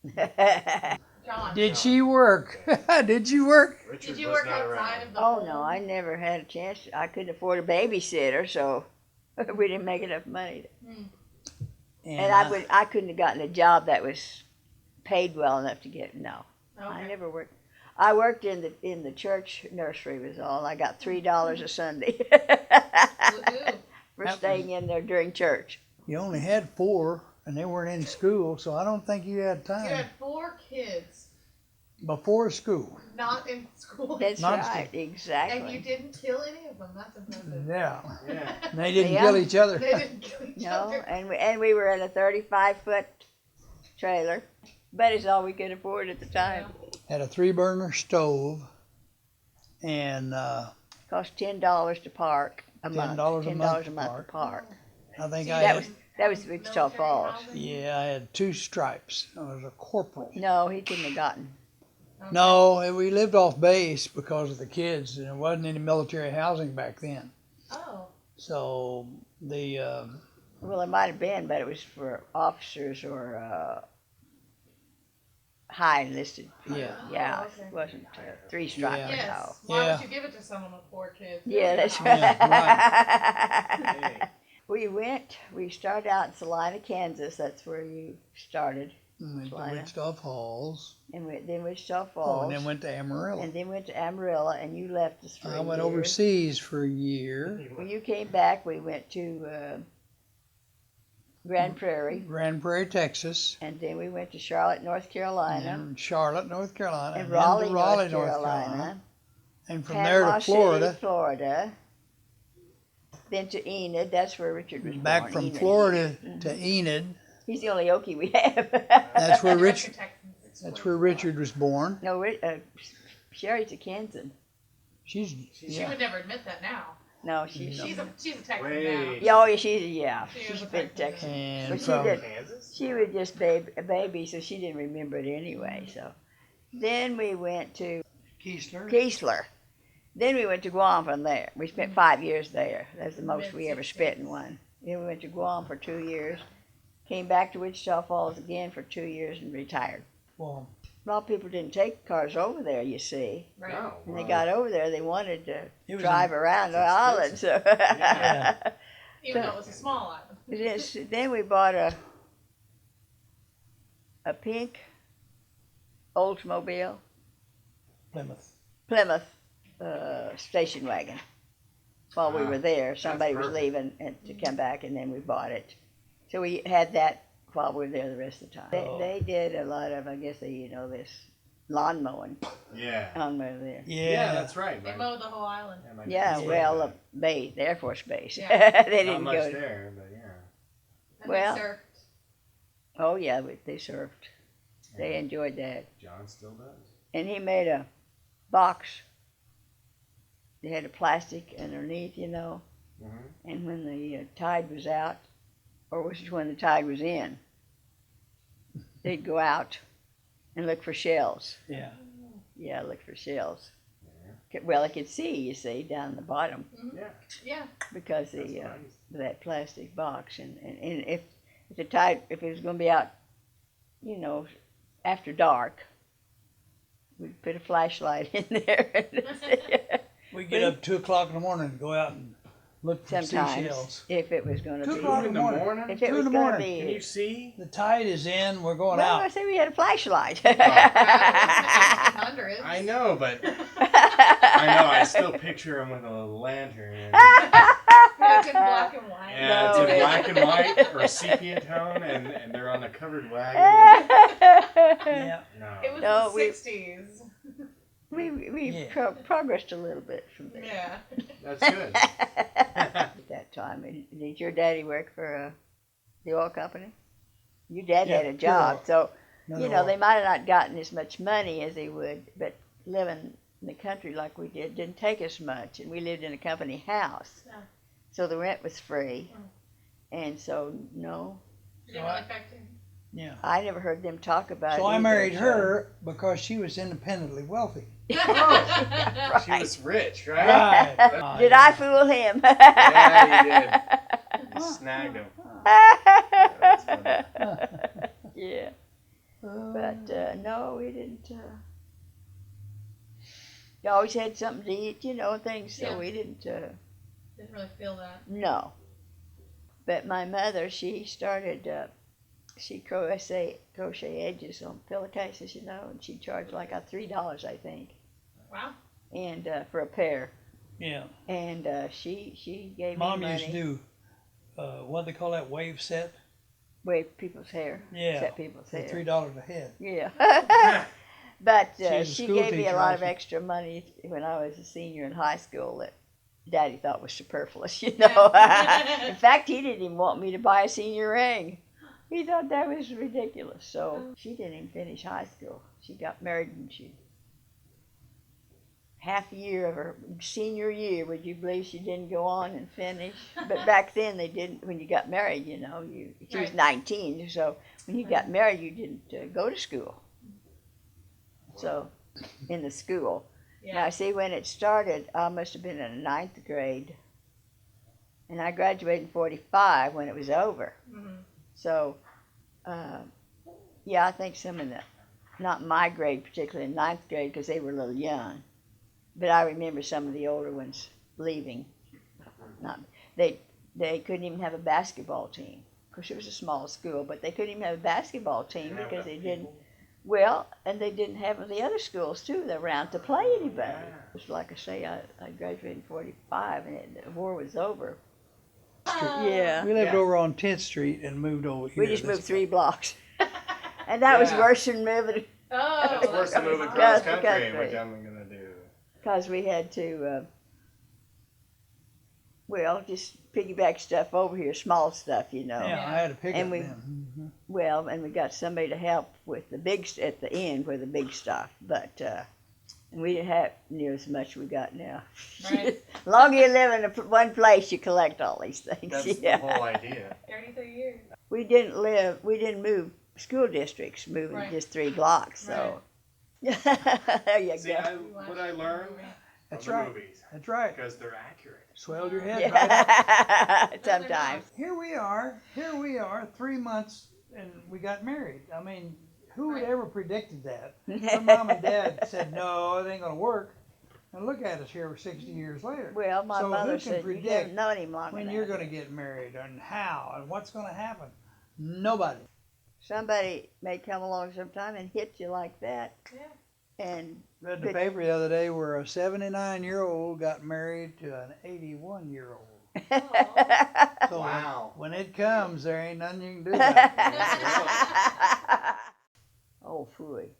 John. Did she work? Did you work? Did you work outside of the Oh home? no, I never had a chance. I couldn't afford a babysitter, so we didn't make enough money. And I couldn't have gotten a job that was paid well enough to get. No, Okay. I never worked. I worked in the church nursery was all. I got $3 a Sunday Woohoo. for staying in there during church. You only had 4, and they weren't in school, so I don't think you had time. You had 4 kids Before school. not in school. That's Not right, exactly. And you didn't kill any of them. That's impressive. Yeah. Yeah. And they didn't Yeah. kill each other. They didn't kill each No, other. and we were in a 35-foot trailer, but it's all we could afford at the time. Had a 3-burner stove, and Cost $10 to park a month. $10 a month to to park. I think See, I That had, was Wichita Military Falls. housing? yeah, I had 2 stripes. I was a corporal. No, he couldn't have gotten. Okay. No, we lived off base because of the kids, and there wasn't any military housing back then. Oh. So the Well, it might have been, but it was for officers or high enlisted. yeah. Yeah, okay. it wasn't 3 stripes. Yeah. Yes. No. Why Yeah. would you give it to someone with 4 kids? Yeah, that's Wow. right. Hey. We started out in Salina, Kansas. That's where you started. Went to Salina. Wichita Falls. And then Wichita Oh, Falls. and then went to Amarillo. And then went to Amarillo, and you left us for I a went year. overseas for a year. When you came back, we went to Grand Prairie, Grand Prairie, Texas. and then we went to Charlotte, North Carolina, And Charlotte, North Carolina. and then Raleigh, to Raleigh, North Carolina, And from Panama there to Florida. City, Florida, then to Enid. That's where Richard was Back born. from Enid. Florida to Enid. He's the only Okie we have. That's where The rest Richard. are Texans. That's where Richard was born. No, Sherry's a Kansan. She's She yeah. would never admit that now. No, she's. No. She's a Texan Wait. Yeah, oh, yeah, She she's is a been Texan. Texan. And But she from did. Kansas? She was just a baby, so she didn't remember it anyway. So, then we went to Keesler. Then we went to Guam from there. We spent 5 years there. That's the most we ever spent in one. Then we went to Guam for 2 years. Came back to Wichita Falls again for 2 years and retired. well, A lot of people didn't take cars over there, you see. Right. No. When they got over there, they wanted to it was drive around the island. So. Yeah. Even though it was a small island. Yes, then we bought a pink Oldsmobile Plymouth station wagon. While we were there, somebody was perfect. leaving and to come back, and then we bought it. So we had that while we were there the rest of the time. Oh. They did a lot of, I guess this lawn mowing Yeah. on over there. Yeah, that's right. They mowed the whole island. my Yeah, kids well, did the base, the Air Force base. Yeah. They that. Not didn't much go. there, but yeah. And Well- they surfed. Oh yeah, they surfed. They enjoyed that. John still does. And he made a box. They had a plastic underneath, Mm-hmm. and when the tide was out, or was it when the tide was in, they'd go out and look for shells. yeah. Yeah, look for shells. Well, they could see, you see, down the bottom Yeah. Yeah. because That's the nice. that plastic box. And if the tide, if it was going to be out, after dark, we'd put a flashlight in there. We get up 2:00 in the morning and go out and look for Sometimes, seashells. if it was going to 2 be, o'clock In the morning? if it 2 was in the going to morning. Can be, you see? The tide is in. We're going well, I out. say we had a flashlight. Hundreds. I know, but I still picture him with a lantern. And, It's in black and white. yeah, No, it's in it- black and white or sepia tone, and they're on a covered wagon. Yeah. No. It was No, the we- 60s. we Yeah. progressed a little bit from there. Yeah. That's good. At that time, did your daddy work for the oil company? Your dad Yeah, had a job, so No, they might have not gotten as much money as they would, but living in the country like we didn't take us much, and we lived in a company house, Yeah. so the rent was free, and so no, Did it really affect him? Yeah. I never heard them talk about it. So I either, married so- her because she was independently wealthy. Right. She was rich, right? Right. Did I fool him? Yeah, you did. You snagged him. That's funny. Yeah. But we didn't. You always had something to eat, you know, and things. So Yeah. we didn't. Didn't really feel that. No. But my mother, she started. She crochet edges on pillowcases, you know, and she charged like $3, I think. Wow. And for a pair. Yeah. And she gave Mom me money. used to do, what do they call that, wave set? Wave people's hair. Yeah. Set people's For hair. $3 a head. Yeah. But She was a she school gave me a teacher lot of also. extra money when I was a senior in high school that Daddy thought was superfluous, you know. In fact, he didn't even want me to buy a senior ring. He thought that was ridiculous. So she didn't even finish high school. She got married and she half a year of her senior year, would you believe she didn't go on and finish? But back then they didn't, when you got married, you know, she was Right. 19, so when you got married you didn't go to school. So, in the school. Yeah. Now see, when it started, I must have been in the 9th grade, and I graduated in 45 when it was over. Mhm. So, yeah, I think some of the, not my grade particularly, in 9th grade, because they were a little young. But I remember some of the older ones leaving. Not they couldn't even have a basketball team. Of course, it was a small school, but they couldn't even have a basketball team because they didn't. Well, and they didn't have the other schools too around to play anybody. It was like I say, I graduated in 45, and the war was over. Yeah. We lived Yeah. over on 10th Street and moved over here. We just moved That's- 3 blocks. And that was Yeah. worse than moving, Oh, That's worse than moving Yes, cross country, country. which I'm gonna do. because we had to, well, just piggyback stuff over here, small stuff, you know. Yeah, I had a pickup And we- then. Mhm. Well, and we got somebody to help with the big, at the end for the big stuff, but, and we didn't have near as much we got now. Right. Long you live in one place, you collect all these things. That's Yeah. the whole idea. 33 years. We didn't move school districts, moving Right. just 3 blocks, so. There you See, go. what I learned That's from the right. movies, That's right. because they're accurate. Swelled your head right up. Yeah, sometimes. Here we are, 3 months, and we got married. I mean, who would ever predicted that? Her mom and dad said, no, it ain't gonna work. And look at us here 60 years later. Well, my So who mother can said, you predict haven't known him long when enough. you're gonna get married and how and what's gonna happen. Nobody. Somebody may come along sometime and hit you like that. Yeah. And Read the But- paper the other day where a 79-year-old got married to an 81-year-old. So Wow. when it comes, there ain't nothing you can do about it. Oh, phooey.